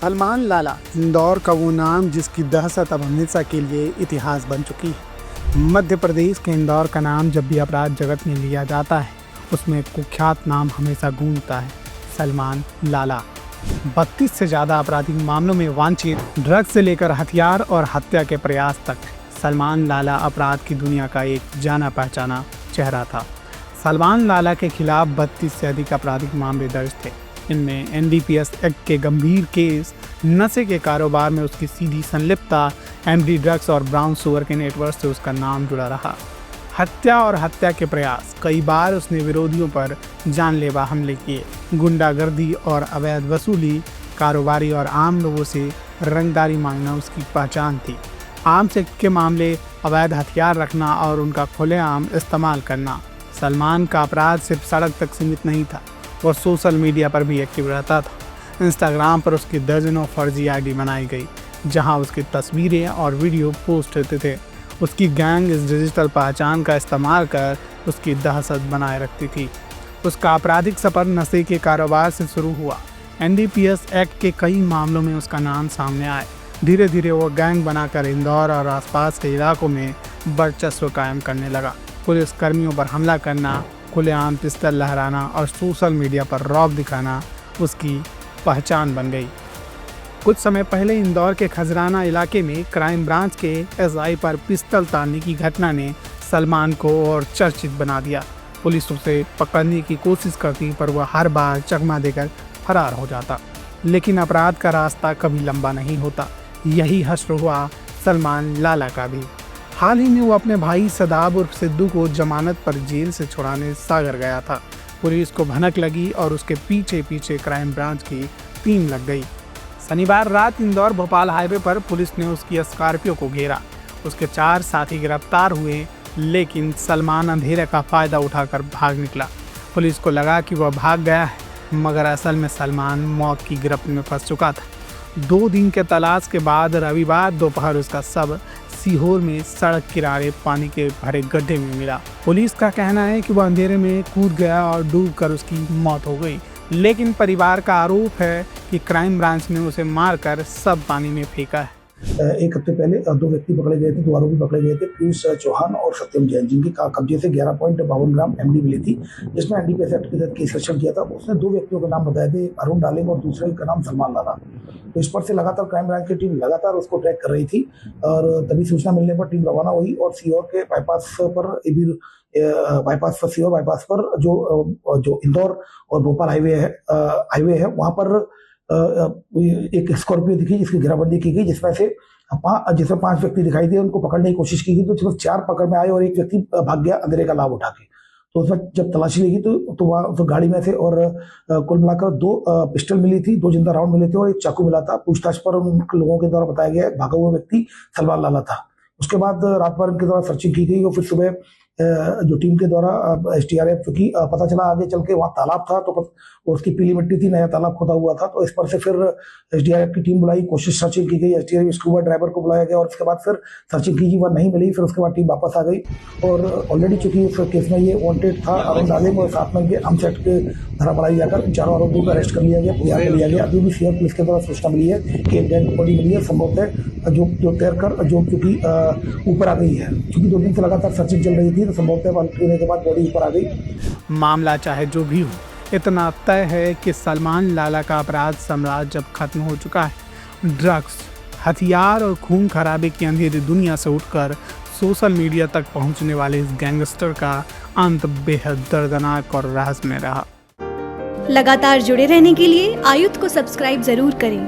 सलमान लाला, इंदौर का वो नाम जिसकी दहशत अब हमेशा के लिए इतिहास बन चुकी है। मध्य प्रदेश के इंदौर का नाम जब भी अपराध जगत में लिया जाता है, उसमें कुख्यात नाम हमेशा गूंजता है, सलमान लाला। 32 से ज़्यादा आपराधिक मामलों में वांछित, ड्रग्स से लेकर हथियार और हत्या के प्रयास तक, सलमान लाला अपराध की दुनिया का एक जाना पहचाना चेहरा था। सलमान लाला के खिलाफ 32 से अधिक आपराधिक मामले दर्ज थे। इनमें NDPS एक्ट के गंभीर केस, नशे के कारोबार में उसकी सीधी संलिप्तता, एमडी ड्रग्स और ब्राउन शुगर के नेटवर्क से उसका नाम जुड़ा रहा। हत्या और हत्या के प्रयास, कई बार उसने विरोधियों पर जानलेवा हमले किए। गुंडागर्दी और अवैध वसूली, कारोबारी और आम लोगों से रंगदारी मांगना उसकी पहचान थी। आर्म्स एक्ट के मामले, अवैध हथियार रखना और उनका खुलेआम इस्तेमाल करना। सलमान का अपराध सिर्फ सड़क तक सीमित नहीं था, वो सोशल मीडिया पर भी एक्टिव रहता था। इंस्टाग्राम पर उसकी दर्जनों फर्जी ID बनाई गई, जहां उसकी तस्वीरें और वीडियो पोस्ट होते थे। उसकी गैंग इस डिजिटल पहचान का इस्तेमाल कर उसकी दहशत बनाए रखती थी। उसका आपराधिक सफर नशे के कारोबार से शुरू हुआ। NDPS एक्ट के कई मामलों में उसका नाम सामने आए। धीरे धीरे वो गैंग बनाकर इंदौर और आसपास के इलाकों में वर्चस्व कायम करने लगा। पुलिस कर्मियों पर हमला करना, खुलेआम पिस्टल लहराना और सोशल मीडिया पर रौब दिखाना उसकी पहचान बन गई। कुछ समय पहले इंदौर के खजराना इलाके में क्राइम ब्रांच के SI पर पिस्टल तानने की घटना ने सलमान को और चर्चित बना दिया। पुलिस उसे पकड़ने की कोशिश करती, पर वह हर बार चकमा देकर फरार हो जाता। लेकिन अपराध का रास्ता कभी लंबा नहीं होता। यही हश्र हुआ सलमान लाला का भी। हाल ही में वो अपने भाई सदाब उर्फ सिद्धू को जमानत पर जेल से छुड़ाने सागर गया था। पुलिस को भनक लगी और उसके पीछे पीछे क्राइम ब्रांच की टीम लग गई। शनिवार रात इंदौर भोपाल हाईवे पर पुलिस ने उसकी स्कॉर्पियो को घेरा। उसके 4 साथी गिरफ्तार हुए, लेकिन सलमान अंधेरे का फ़ायदा उठाकर भाग निकला। पुलिस को लगा कि वह भाग गया है, मगर असल में सलमान मौत की गिरफ्त में फंस चुका था। 2 दिन के तलाश के बाद रविवार दोपहर उसका शव सीहोर में सड़क किनारे पानी के भरे गड्ढे में मिला। पुलिस का कहना है कि वह अंधेरे में कूद गया और डूबकर उसकी मौत हो गई, लेकिन परिवार का आरोप है कि क्राइम ब्रांच ने उसे मारकर सब पानी में फेंका है। एक हफ्ते पहले 2 व्यक्ति पकड़े गए थे, 2 आरोपी पकड़े गए थे, पीयूष चौहान और सत्यम जैन, जिनकी कब्जे से 11.52 ग्राम MD मिली थी, जिसमें NDPS एक्ट के तहत केस रजिस्टर किया था। उसने 2 व्यक्तियों के नाम बताए थे, अरुण डालिंग और दूसरे का नाम सलमान लाला। तो इस पर से लगातार क्राइम ब्रांच की टीम लगातार उसको ट्रैक कर रही थी और तभी सूचना मिलने पर टीम रवाना हुई और सीहोर के बाईपास पर सीहोर बाईपास पर जो इंदौर और भोपाल हाईवे है वहाँ पर एक स्कॉर्पियो दिखी, जिसकी घेराबंदी की गई, जिसमें 5 व्यक्ति दिखाई दिए। उनको पकड़ने की कोशिश की गई तो सिर्फ 4 पकड़ में आए और एक व्यक्ति भाग गया अंधेरे का लाभ उठा के। तो उसमें जब तलाशी लगी तो वहाँ तो गाड़ी में थे और कुल मिलाकर 2 पिस्टल मिली थी, 2 जिंदा राउंड मिले थे और एक चाकू मिला था। पूछताछ पर उन लोगों के द्वारा बताया गया भागा हुआ व्यक्ति सलमान लाला था। उसके बाद रात भर इनके द्वारा सर्चिंग की गई और फिर सुबह जो टीम के द्वारा SDRF, क्योंकि पता चला आगे चल के वहाँ तालाब था तो उसकी पीली मिट्टी थी, नया तालाब खोदा हुआ था, तो इस पर से फिर SDRF की टीम बुलाई, कोशिश सर्चिंग की गई। SDRF स्कूबा ड्राइवर को बुलाया गया और उसके बाद फिर सर्चिंग की गई, वह नहीं मिली। फिर उसके बाद टीम वापस आ गई और ऑलरेडी चूंकि उस केस में ये वांटेड था अरुण डालिंग और साथ में ये आर्म्स एक्ट के धारा बढ़ाई जाकर इन 4 आरोपियों को अरेस्ट कर लिया गया, PR कर लिया गया। अभी भी सीहोर पुलिस के द्वारा सूचना मिली है कि एक डेड बॉडी मिली है, संभवतः जो तैरकर चूंकि ऊपर आ गई है। चूंकि 2 दिन से लगातार सर्चिंग चल रही थी तो संभवतः के बाद बॉडी ऊपर आ गई। मामला चाहे जो भी हो, इतना तय है कि सलमान लाला का अपराध साम्राज्य जब खत्म हो चुका है। ड्रग्स, हथियार और खून खराबे की अंधेरी दुनिया से उठकर सोशल मीडिया तक पहुंचने वाले इस गैंगस्टर का अंत बेहद दर्दनाक और रहस्यमय रहा। लगातार जुड़े रहने के लिए आयुध को सब्सक्राइब जरूर करें।